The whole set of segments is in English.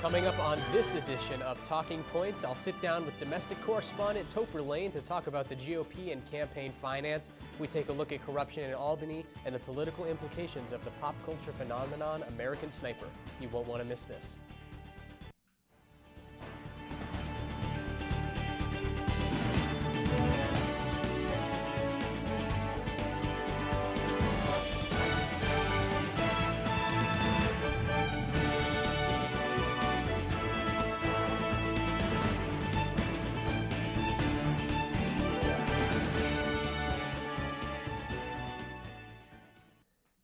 Coming up on this edition of Talking Points, I'll sit down with domestic correspondent Topher Lane to talk about the GOP and campaign finance. We take a look at corruption in Albany and the political implications of the pop culture phenomenon American Sniper. You won't want to miss this.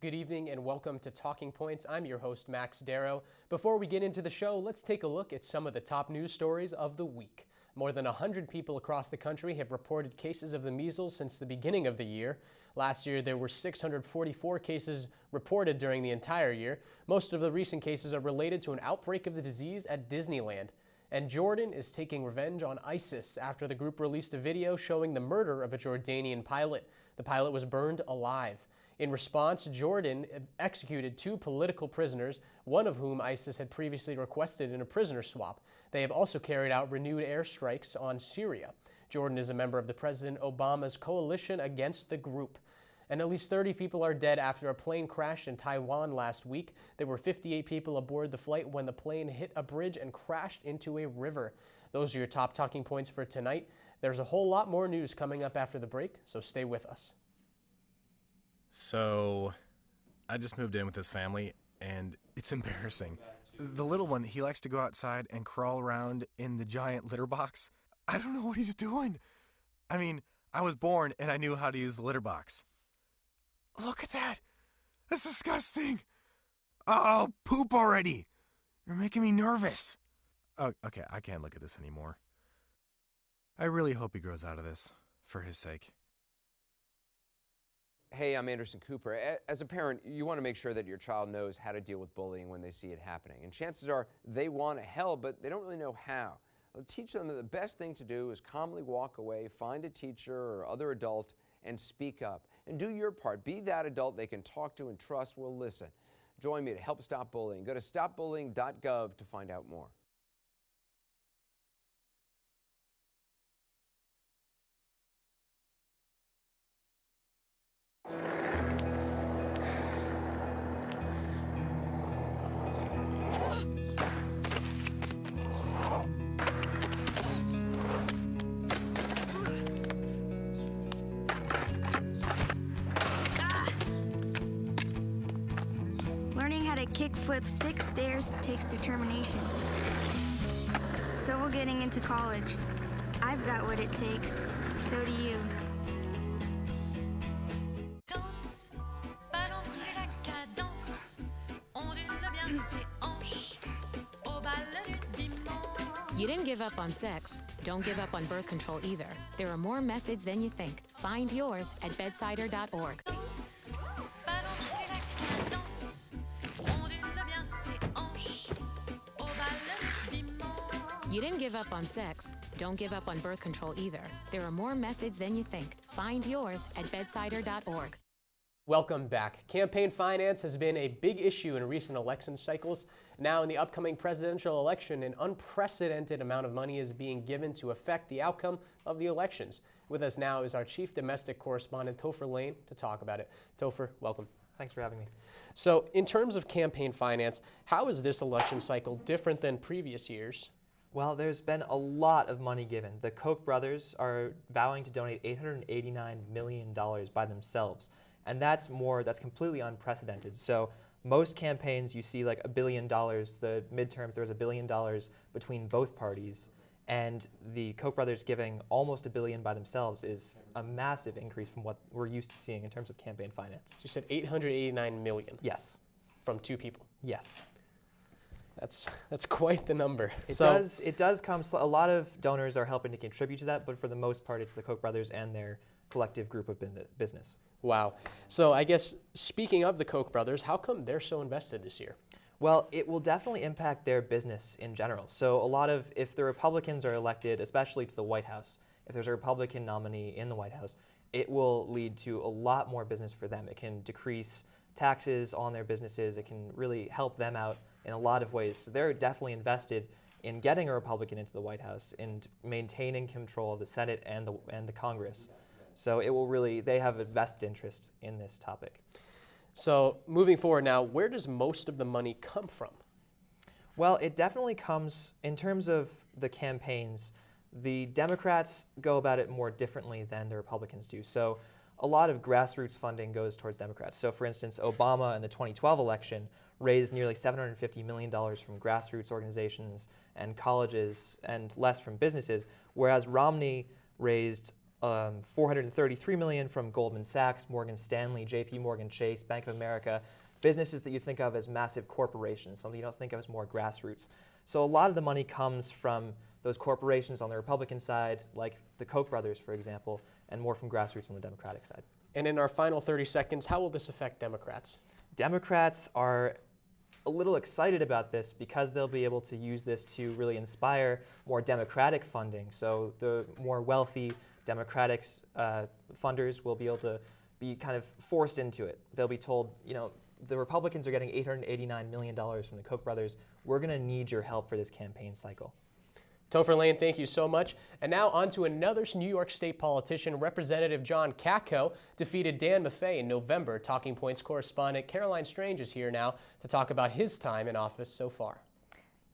Good evening and welcome to Talking Points. I'm your host, Max Darrow. Before we get into the show, let's take a look at some of the top news stories of the week. More than 100 people across the country have reported cases of the measles since the beginning of the year. Last year, there were 644 cases reported during the entire year. Most of the recent cases are related to an outbreak of the disease at Disneyland. And Jordan is taking revenge on ISIS after the group released a video showing the murder of a Jordanian pilot. The pilot was burned alive. In response, Jordan executed 2 political prisoners, one of whom ISIS had previously requested in a prisoner swap. They have also carried out renewed airstrikes on Syria. Jordan is a member of the President Obama's coalition against the group. And at least 30 people are dead after a plane crashed in Taiwan last week. There were 58 people aboard the flight when the plane hit a bridge and crashed into a river. Those are your top talking points for tonight. There's a whole lot more news coming up after the break, so stay with us. So, I just moved in with this family, and it's embarrassing. The little one, he likes to go outside and crawl around in the giant litter box. I don't know what he's doing. I mean, I was born and I knew how to use the litter box. Look at that. That's disgusting. Oh, poop already. You're making me nervous. Oh, okay, I can't look at this anymore. I really hope he grows out of this, for his sake. Hey, I'm Anderson Cooper. As a parent, you want to make sure that your child knows how to deal with bullying when they see it happening. And chances are they want to help, but they don't really know how. Teach them that the best thing to do is calmly walk away, find a teacher or other adult, and speak up. And do your part. Be that adult they can talk to and trust will listen. Join me to help stop bullying. Go to stopbullying.gov to find out more. Learning how to kickflip 6 stairs takes determination. So will getting into college. I've got what it takes. So do you. Danse, balance la cadence, ondule bien tes hanches, au bal du dimanche. You didn't give up on sex. Don't give up on birth control either. There are more methods than you think. Find yours at bedsider.org. You didn't give up on sex. Don't give up on birth control either. There are more methods than you think. Find yours at bedsider.org. Welcome back. Campaign finance has been a big issue in recent election cycles. Now in the upcoming presidential election, an unprecedented amount of money is being given to affect the outcome of the elections. With us now is our chief domestic correspondent, Topher Lane, to talk about it. Topher, welcome. Thanks for having me. So in terms of campaign finance, how is this election cycle different than previous years? Well, there's been a lot of money given. The Koch brothers are vowing to donate $889 million by themselves. And that's completely unprecedented. So most campaigns you see like $1 billion. The midterms, there was $1 billion between both parties. And the Koch brothers giving almost $1 billion by themselves is a massive increase from what we're used to seeing in terms of campaign finance. So you said $889 million? Yes. From 2 people? Yes. That's quite the number. It does come, a lot of donors are helping to contribute to that, but for the most part it's the Koch brothers and their collective group of business. Wow. So I guess speaking of the Koch brothers, how come they're so invested this year? Well, it will definitely impact their business in general. So if the Republicans are elected, especially to the White House, if there's a Republican nominee in the White House, it will lead to a lot more business for them. It can decrease taxes on their businesses. It can really help them out in a lot of ways. So they're definitely invested in getting a Republican into the White House and maintaining control of the Senate and the Congress. So it will really, they have a vested interest in this topic. So moving forward now, where does most of the money come from? Well, it definitely comes, in terms of the campaigns, the Democrats go about it more differently than the Republicans do. So a lot of grassroots funding goes towards Democrats. So for instance, Obama in the 2012 election raised nearly $750 million from grassroots organizations and colleges and less from businesses, whereas Romney raised $433 million from Goldman Sachs, Morgan Stanley, JP Morgan Chase, Bank of America, businesses that you think of as massive corporations, something you don't think of as more grassroots. So a lot of the money comes from those corporations on the Republican side, like the Koch brothers, for example, and more from grassroots on the Democratic side. And in our final 30 seconds, how will this affect Democrats? Democrats are a little excited about this because they'll be able to use this to really inspire more Democratic funding. So the more wealthy Democratic funders will be able to be kind of forced into it. They'll be told, you know, the Republicans are getting $889 million from the Koch brothers. We're going to need your help for this campaign cycle. Topher Lane, thank you so much. And now on to another New York State politician. Representative John Katko defeated Dan Maffei in November. Talking Points correspondent Caroline Strange is here now to talk about his time in office so far.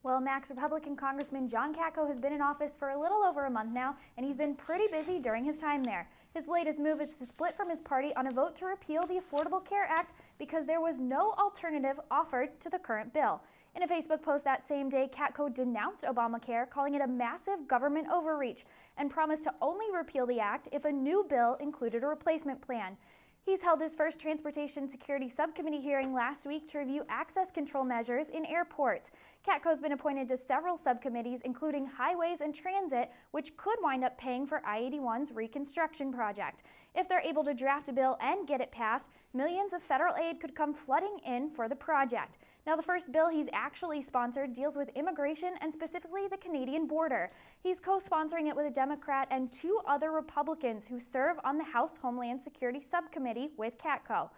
Well, Max, Republican Congressman John Katko has been in office for a little over a month now, and he's been pretty busy during his time there. His latest move is to split from his party on a vote to repeal the Affordable Care Act because there was no alternative offered to the current bill. In a Facebook post that same day, Katko denounced Obamacare, calling it a massive government overreach, and promised to only repeal the act if a new bill included a replacement plan. He's held his first Transportation Security Subcommittee hearing last week to review access control measures in airports. Katko's been appointed to several subcommittees, including Highways and Transit, which could wind up paying for I-81's reconstruction project. If they're able to draft a bill and get it passed, millions of federal aid could come flooding in for the project. Now, the first bill he's actually sponsored deals with immigration and specifically the Canadian border. He's co-sponsoring it with a Democrat and 2 other Republicans who serve on the House Homeland Security Subcommittee with Katko.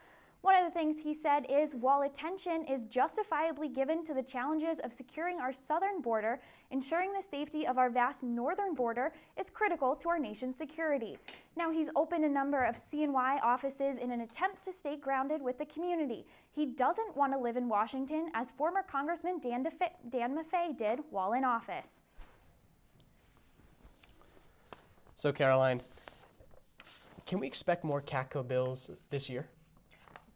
One of the things he said is, while attention is justifiably given to the challenges of securing our southern border, ensuring the safety of our vast northern border is critical to our nation's security. Now, he's opened a number of CNY offices in an attempt to stay grounded with the community. He doesn't want to live in Washington, as former Congressman Dan Maffei did while in office. So, Caroline, can we expect more Katko bills this year?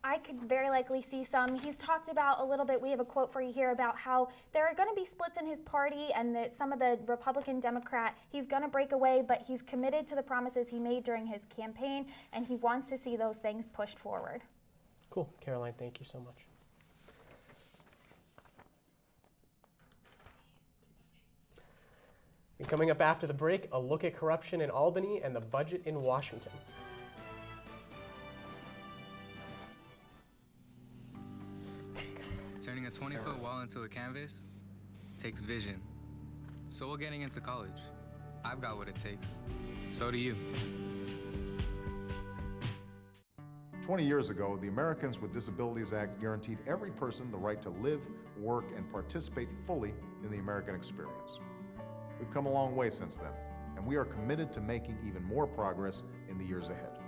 I could very likely see some. He's talked about a little bit, we have a quote for you here about how there are going to be splits in his party and that some of the Republican Democrat, he's going to break away, but he's committed to the promises he made during his campaign, and he wants to see those things pushed forward. Cool. Caroline, thank you so much. And coming up after the break, a look at corruption in Albany and the budget in Washington. Turning a 20-foot wall into a canvas takes vision. So will getting into college. I've got what it takes. So do you. 20 years ago, the Americans with Disabilities Act guaranteed every person the right to live, work, and participate fully in the American experience. We've come a long way since then, and we are committed to making even more progress in the years ahead.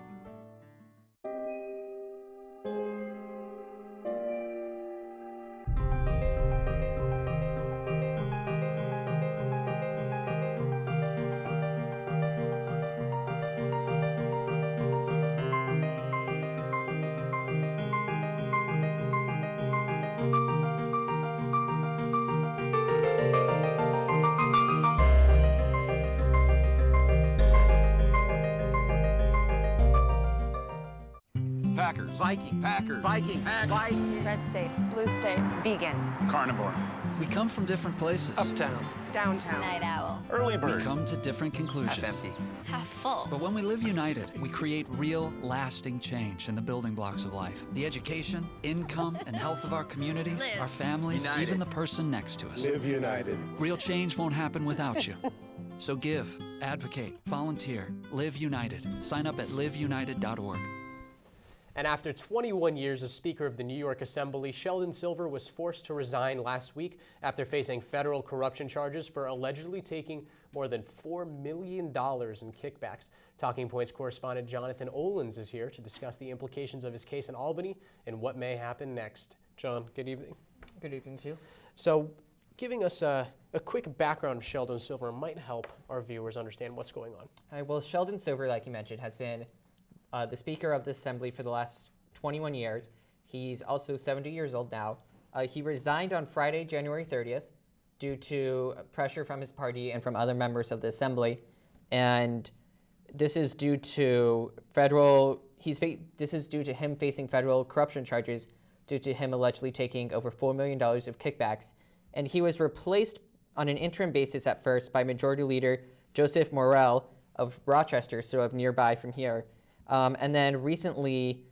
Packers. Viking. Packers. Viking. Viking. Red state. Blue state. Vegan. Carnivore. We come from different places. Uptown. Downtown. Night owl. Early bird. We come to different conclusions. Half empty. Half full. But when we live united, we create real, lasting change in the building blocks of life. The education, income, and health of our communities, Live. our families, United. even the person next to us. Live united. Real change won't happen without you. So give, advocate, volunteer, live united. Sign up at liveunited.org. And after 21 years as Speaker of the New York Assembly, Sheldon Silver was forced to resign last week after facing federal corruption charges for allegedly taking more than $4 million in kickbacks. Talking Points correspondent Jonathan Olens is here to discuss the implications of his case in Albany and what may happen next. John, good evening. Good evening to you. So, giving us a quick background of Sheldon Silver might help our viewers understand what's going on. Well, Sheldon Silver, like you mentioned, has been the Speaker of the Assembly for the last 21 years. He's also 70 years old now. He resigned on Friday, January 30th, due to pressure from his party and from other members of the Assembly. And this is due to this is due to him facing federal corruption charges due to him allegedly taking over $4 million of kickbacks. And he was replaced on an interim basis at first by Majority Leader Joseph Moran of Rochester, so of nearby from here. And then recently,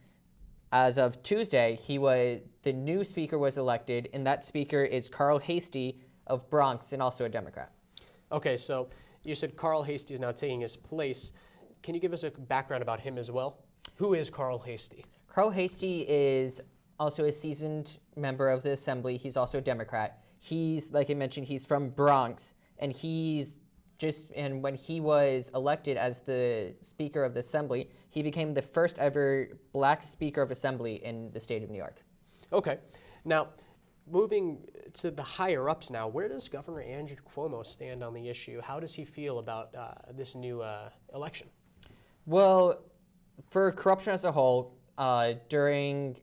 as of Tuesday, the new speaker was elected, and that speaker is Carl Hastie of Bronx, and also a Democrat. Okay, so you said Carl Hastie is now taking his place. Can you give us a background about him as well? Who is Carl Hastie? Carl Hastie is also a seasoned member of the Assembly. He's also a Democrat. He's, like I mentioned, he's from Bronx, and and when he was elected as the Speaker of the Assembly, he became the first ever black Speaker of Assembly in the state of New York. Okay. Now, moving to the higher-ups now, where does Governor Andrew Cuomo stand on the issue? How does he feel about this new election? Well, for corruption as a whole, during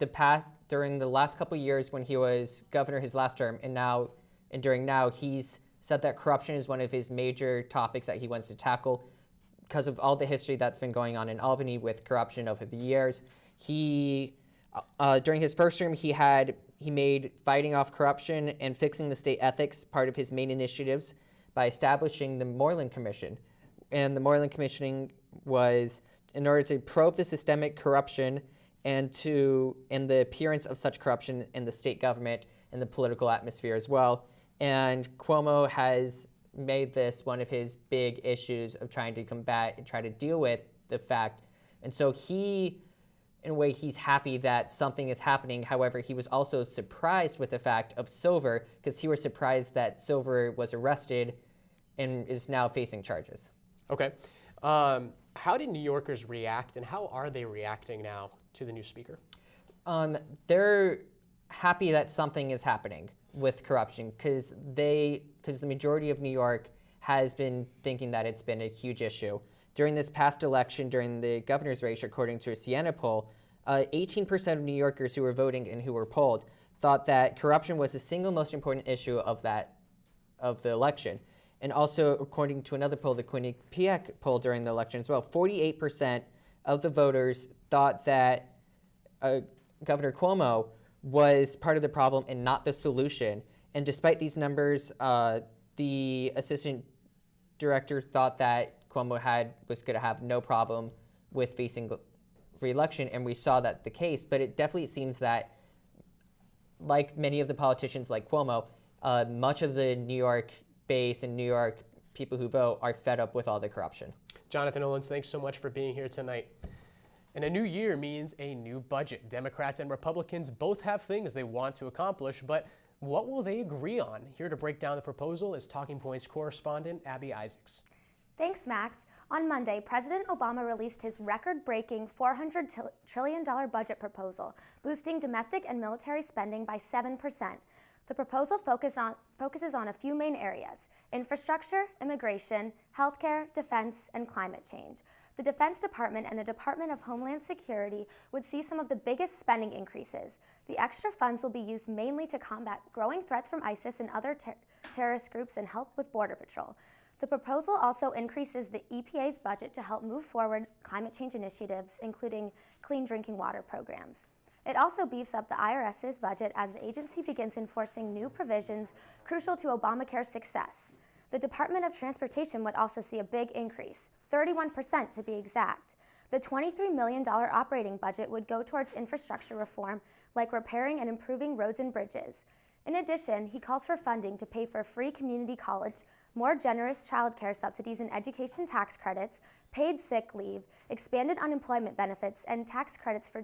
the last couple of years when he was governor his last term, and during now, he's said that corruption is one of his major topics that he wants to tackle because of all the history that's been going on in Albany with corruption over the years. During his first term, he made fighting off corruption and fixing the state ethics part of his main initiatives by establishing the Moran Commission. And the Moran Commission was in order to probe the systemic corruption and the appearance of such corruption in the state government and the political atmosphere as well. And Cuomo has made this one of his big issues of trying to combat and try to deal with the fact. And so in a way, he's happy that something is happening. However, he was also surprised with the fact of Silver, because he was surprised that Silver was arrested and is now facing charges. Okay. How did New Yorkers react, and how are they reacting now to the new speaker? They're happy that something is happening with corruption because the majority of New York has been thinking that it's been a huge issue. During this past election, during the governor's race, according to a Siena poll, 18% of New Yorkers who were voting and who were polled thought that corruption was the single most important issue of the election. And also, according to another poll, the Quinnipiac poll during the election as well, 48% of the voters thought that Governor Cuomo was part of the problem and not the solution. And despite these numbers, the assistant director thought that Cuomo was going to have no problem with facing re-election, and we saw that the case. But it definitely seems that, like many of the politicians like Cuomo, much of the New York base and New York people who vote are fed up with all the corruption. Jonathan Olens, thanks so much for being here tonight. And a new year means a new budget. Democrats and Republicans both have things they want to accomplish, but what will they agree on? Here to break down the proposal is Talking Points correspondent Abby Isaacs. Thanks, Max. On Monday, President Obama released his record-breaking $400 trillion budget proposal, boosting domestic and military spending by 7%. The proposal focuses on a few main areas: infrastructure, immigration, healthcare, defense, and climate change. The Defense Department and the Department of Homeland Security would see some of the biggest spending increases. The extra funds will be used mainly to combat growing threats from ISIS and other terrorist groups and help with Border Patrol. The proposal also increases the EPA's budget to help move forward climate change initiatives, including clean drinking water programs. It also beefs up the IRS's budget as the agency begins enforcing new provisions crucial to Obamacare's success. The Department of Transportation would also see a big increase, 31% to be exact. The $23 million operating budget would go towards infrastructure reform, like repairing and improving roads and bridges. In addition, he calls for funding to pay for free community college, more generous child care subsidies and education tax credits, paid sick leave, expanded unemployment benefits, and tax credits for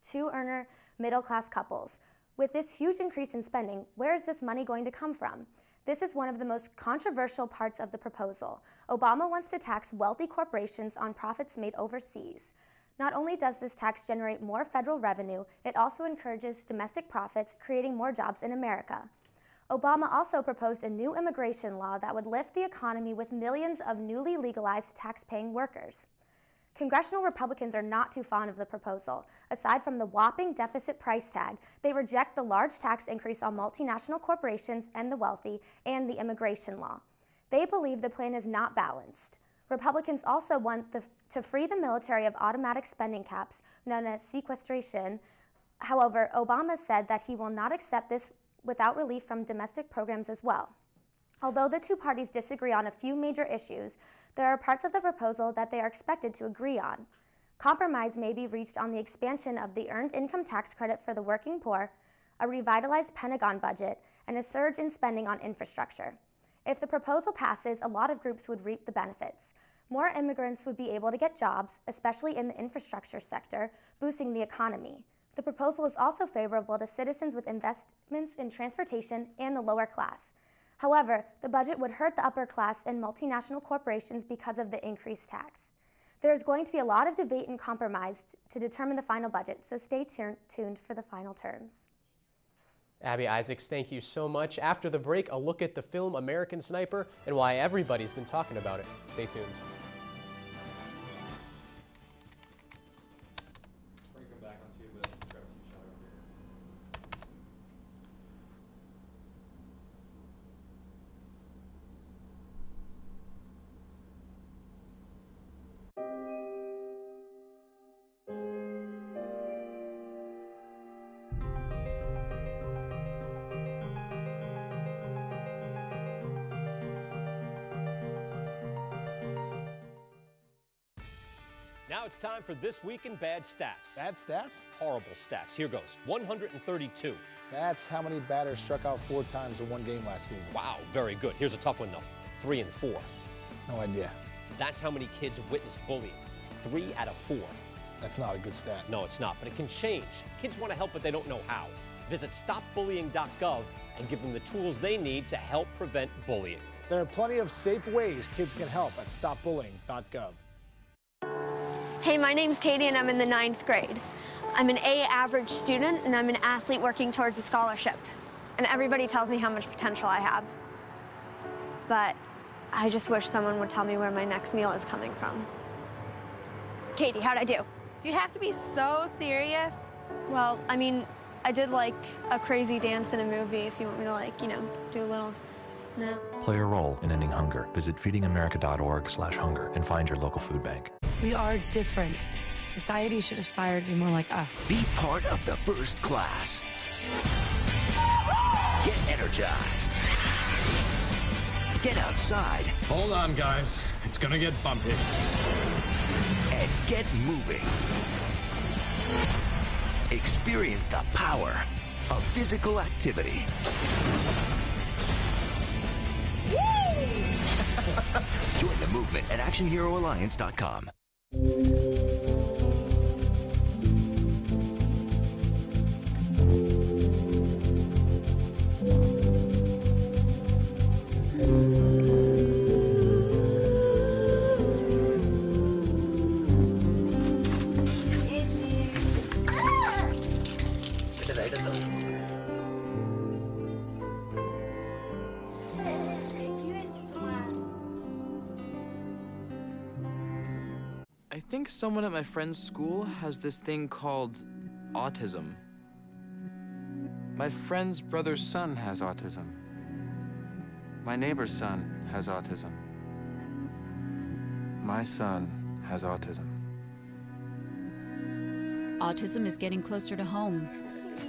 two-earner middle-class couples. With this huge increase in spending, where is this money going to come from? This is one of the most controversial parts of the proposal. Obama wants to tax wealthy corporations on profits made overseas. Not only does this tax generate more federal revenue, it also encourages domestic profits, creating more jobs in America. Obama also proposed a new immigration law that would lift the economy with millions of newly legalized tax-paying workers. Congressional Republicans are not too fond of the proposal. Aside from the whopping deficit price tag, they reject the large tax increase on multinational corporations and the wealthy and the immigration law. They believe the plan is not balanced. Republicans also want to free the military of automatic spending caps, known as sequestration. However, Obama said that he will not accept this without relief from domestic programs as well. Although the two parties disagree on a few major issues, there are parts of the proposal that they are expected to agree on. Compromise may be reached on the expansion of the Earned Income Tax Credit for the working poor, a revitalized Pentagon budget, and a surge in spending on infrastructure. If the proposal passes, a lot of groups would reap the benefits. More immigrants would be able to get jobs, especially in the infrastructure sector, boosting the economy. The proposal is also favorable to citizens with investments in transportation and the lower class. However, the budget would hurt the upper class and multinational corporations because of the increased tax. There's going to be a lot of debate and compromise to determine the final budget, so stay tuned for the final terms. Abby Isaacs, thank you so much. After the break, a look at the film American Sniper and why everybody's been talking about it. Stay tuned. Now it's time for This Week in Bad Stats. Bad stats? Horrible stats. Here goes. 132. That's how many batters struck out 4 times in one game last season. Wow, very good. Here's a tough one, though. 3 and 4. No idea. That's how many kids witness bullying. 3 out of 4. That's not a good stat. No, it's not, but it can change. Kids want to help, but they don't know how. Visit stopbullying.gov and give them the tools they need to help prevent bullying. There are plenty of safe ways kids can help at stopbullying.gov. Hey, my name's Katie and I'm in the 9th grade. I'm an A average student and I'm an athlete working towards a scholarship. And everybody tells me how much potential I have. But I just wish someone would tell me where my next meal is coming from. Katie, how'd I do? Do you have to be so serious? Well, I mean, I did like a crazy dance in a movie if you want me to like, you know, do a little, no. Play a role in ending hunger. Visit feedingamerica.org/hunger and find your local food bank. We are different. Society should aspire to be more like us. Be part of the first class. Get energized. Get outside. Hold on, guys. It's gonna get bumpy. And get moving. Experience the power of physical activity. Join the movement at ActionHeroAlliance.com. I think someone at my friend's school has this thing called autism. My friend's brother's son has autism. My neighbor's son has autism. My son has autism. Autism is getting closer to home.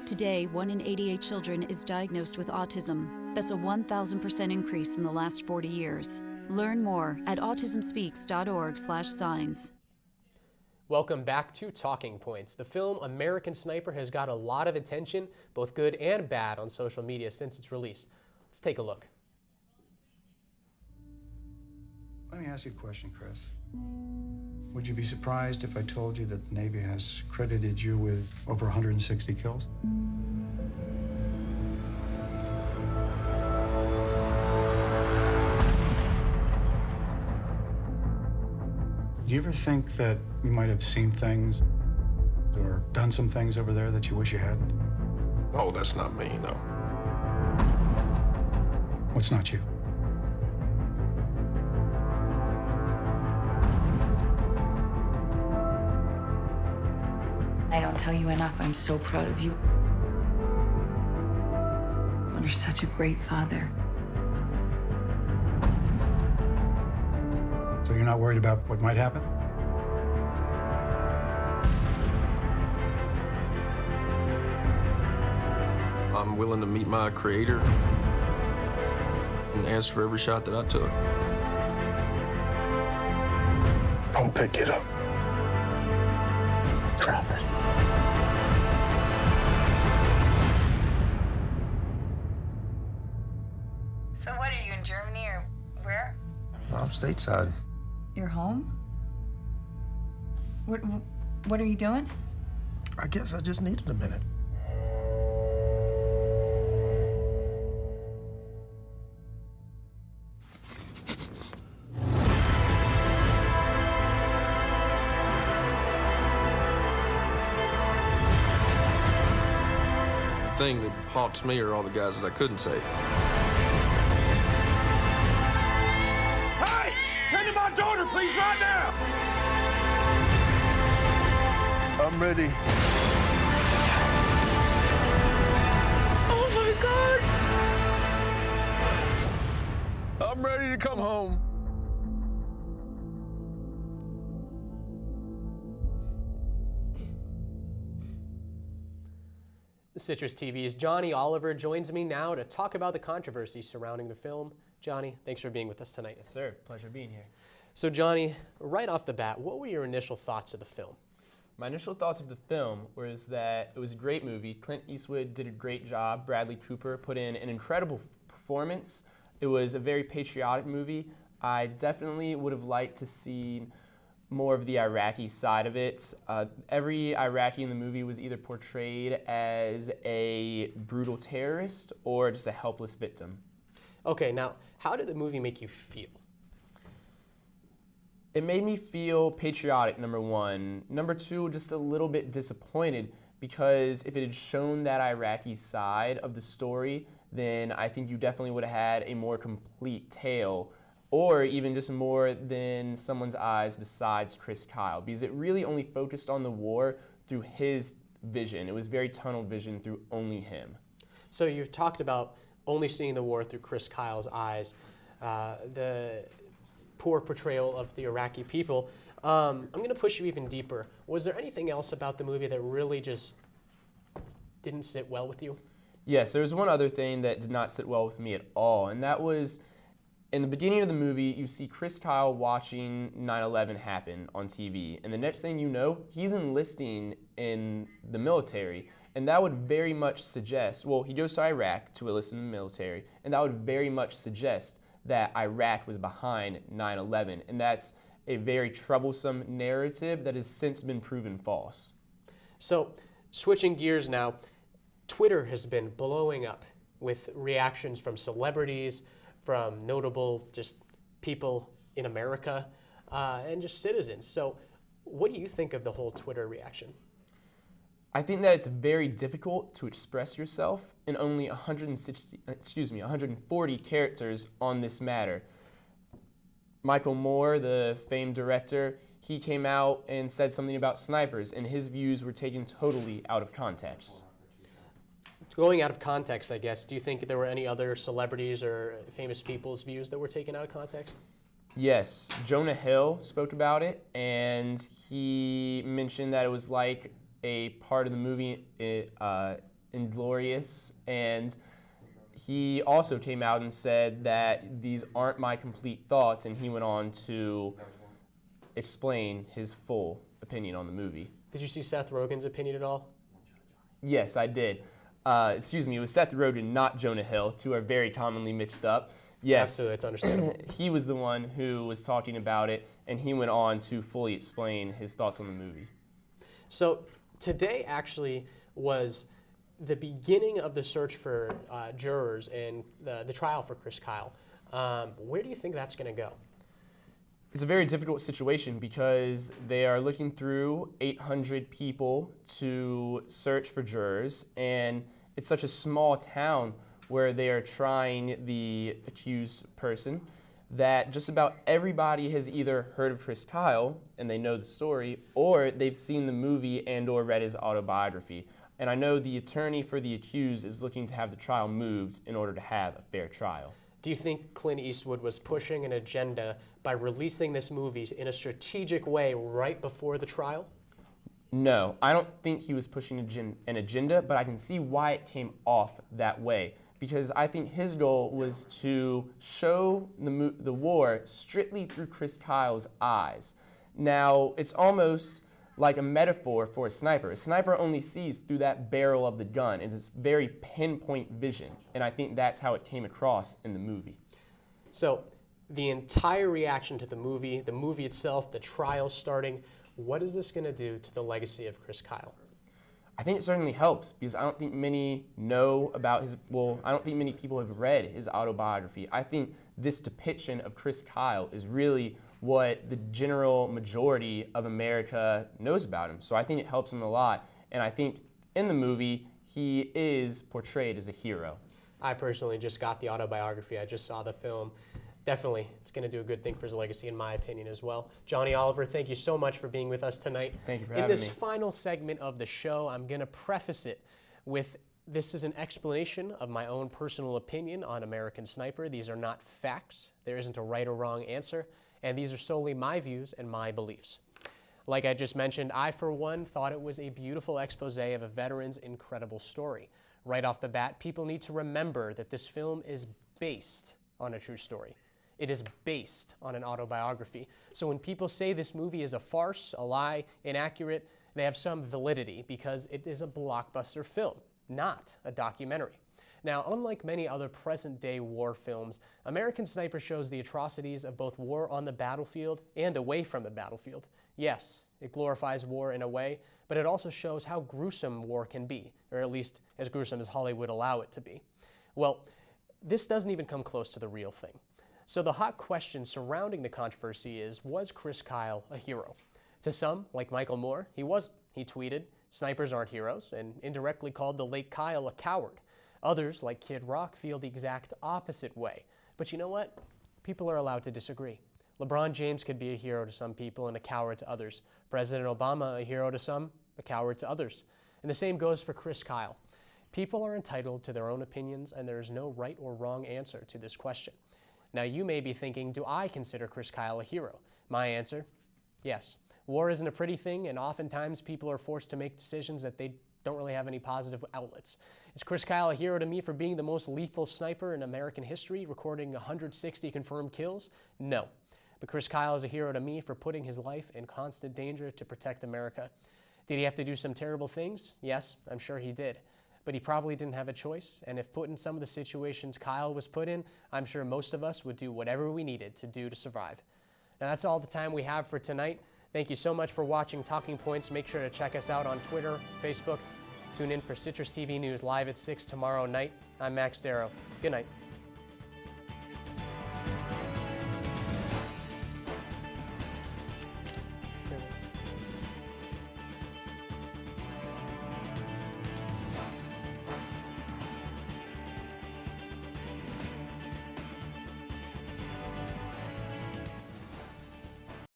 Today, 1 in 88 children is diagnosed with autism. That's a 1,000% increase in the last 40 years. Learn more at autismspeaks.org/signs. Welcome back to Talking Points. The film American Sniper has got a lot of attention, both good and bad, on social media since its release. Let's take a look. Let me ask you a question, Chris. Would you be surprised if I told you that the Navy has credited you with over 160 kills? Do you ever think that you might have seen things or done some things over there that you wish you hadn't? Oh, that's not me, no. What's not you? I don't tell you enough. I'm so proud of you. You're such a great father. So you're not worried about what might happen? I'm willing to meet my creator and answer for every shot that I took. I'll pick it up. Drop it. So what, are you in Germany or where? I'm stateside. You're home? What are you doing? I guess I just needed a minute. The thing that haunts me are all the guys that I couldn't save. Hey! Tend to my daughter, please, right now! I'm ready. Oh, my God! I'm ready to come home. Citrus TV's Johnny Oliver joins me now to talk about the controversy surrounding the film. Johnny, thanks for being with us tonight. Yes, sir. Pleasure being here. So, Johnny, right off the bat, what were your initial thoughts of the film? My initial thoughts of the film was that it was a great movie. Clint Eastwood did a great job. Bradley Cooper put in an incredible performance. It was a very patriotic movie. I definitely would have liked to see more of the Iraqi side of it. Every Iraqi in the movie was either portrayed as a brutal terrorist or just a helpless victim. Okay, now, how did the movie make you feel? It made me feel patriotic, number one. Number two, just a little bit disappointed, because if it had shown that Iraqi side of the story, then I think you definitely would have had a more complete tale, or even just more than someone's eyes besides Chris Kyle, because it really only focused on the war through his vision. It was very tunnel vision through only him. So you've talked about only seeing the war through Chris Kyle's eyes, the poor portrayal of the Iraqi people. I'm going to push you even deeper. Was there anything else about the movie that really just didn't sit well with you? Yes, there was one other thing that did not sit well with me at all, and that was in the beginning of the movie, you see Chris Kyle watching 9/11 happen on TV, and the next thing you know, he's enlisting in the military, and that would very much suggest, well, he goes to Iraq to enlist in the military, and that would very much suggest that Iraq was behind 9/11, and that's a very troublesome narrative that has since been proven false. So, switching gears now, Twitter has been blowing up with reactions from celebrities, from notable just people in America, and just citizens. So what do you think of the whole Twitter reaction? I think that it's very difficult to express yourself in only 140 characters on this matter. Michael Moore, the famed director, he came out and said something about snipers, and his views were taken totally out of context. Going out of context, I guess, do you think there were any other celebrities or famous people's views that were taken out of context? Yes, Jonah Hill spoke about it, and he mentioned that it was like a part of the movie Inglourious, and he also came out and said that these aren't my complete thoughts, and he went on to explain his full opinion on the movie. Did you see Seth Rogen's opinion at all? Yes, I did. Excuse me, it was Seth Rogen, not Jonah Hill. Two are very commonly mixed up. Yes, absolutely, it's understandable. He was the one who was talking about it, and he went on to fully explain his thoughts on the movie. So today actually was the beginning of the search for jurors in the trial for Chris Kyle. Where do you think that's going to go? It's a very difficult situation because they are looking through 800 people to search for jurors, and it's such a small town where they are trying the accused person that just about everybody has either heard of Chris Kyle and they know the story, or they've seen the movie and or read his autobiography. And I know the attorney for the accused is looking to have the trial moved in order to have a fair trial. Do you think Clint Eastwood was pushing an agenda by releasing this movie in a strategic way right before the trial? No, I don't think he was pushing an agenda, but I can see why it came off that way. Because I think his goal was to show the war strictly through Chris Kyle's eyes. Now, it's almost like a metaphor for a sniper. A sniper only sees through that barrel of the gun. It's very pinpoint vision, and I think that's how it came across in the movie. So, the entire reaction to the movie itself, the trial starting, what is this going to do to the legacy of Chris Kyle? I think it certainly helps because I don't think many know about I don't think many people have read his autobiography. I think this depiction of Chris Kyle is really what the general majority of America knows about him. So I think it helps him a lot. And I think in the movie, he is portrayed as a hero. I personally just got the autobiography. I just saw the film. Definitely, it's going to do a good thing for his legacy, in my opinion, as well. Johnny Oliver, thank you so much for being with us tonight. Thank you for having me. In this final segment of the show, I'm going to preface it with this is an explanation of my own personal opinion on American Sniper. These are not facts. There isn't a right or wrong answer, and these are solely my views and my beliefs. Like I just mentioned, I, for one, thought it was a beautiful expose of a veteran's incredible story. Right off the bat, people need to remember that this film is based on a true story. It is based on an autobiography. So when people say this movie is a farce, a lie, inaccurate, they have some validity because it is a blockbuster film, not a documentary. Now, unlike many other present-day war films, American Sniper shows the atrocities of both war on the battlefield and away from the battlefield. Yes, it glorifies war in a way, but it also shows how gruesome war can be, or at least as gruesome as Hollywood allow it to be. Well, this doesn't even come close to the real thing. So the hot question surrounding the controversy is, was Chris Kyle a hero? To some, like Michael Moore, he wasn't. He tweeted, "Snipers aren't heroes," and indirectly called the late Kyle a coward. Others, like Kid Rock, feel the exact opposite way. But you know what? People are allowed to disagree. LeBron James could be a hero to some people and a coward to others. President Obama, a hero to some, a coward to others. And the same goes for Chris Kyle. People are entitled to their own opinions, and there is no right or wrong answer to this question. Now, you may be thinking, do I consider Chris Kyle a hero? My answer, yes. War isn't a pretty thing, and oftentimes people are forced to make decisions that they don't really have any positive outlets. Is Chris Kyle a hero to me for being the most lethal sniper in American history, recording 160 confirmed kills? No. But Chris Kyle is a hero to me for putting his life in constant danger to protect America. Did he have to do some terrible things? Yes, I'm sure he did. But he probably didn't have a choice, and if put in some of the situations Kyle was put in, I'm sure most of us would do whatever we needed to do to survive. Now that's all the time we have for tonight. Thank you so much for watching Talking Points. Make sure to check us out on Twitter, Facebook. Tune in for Citrus TV News live at 6 tomorrow night. I'm Max Darrow. Good night.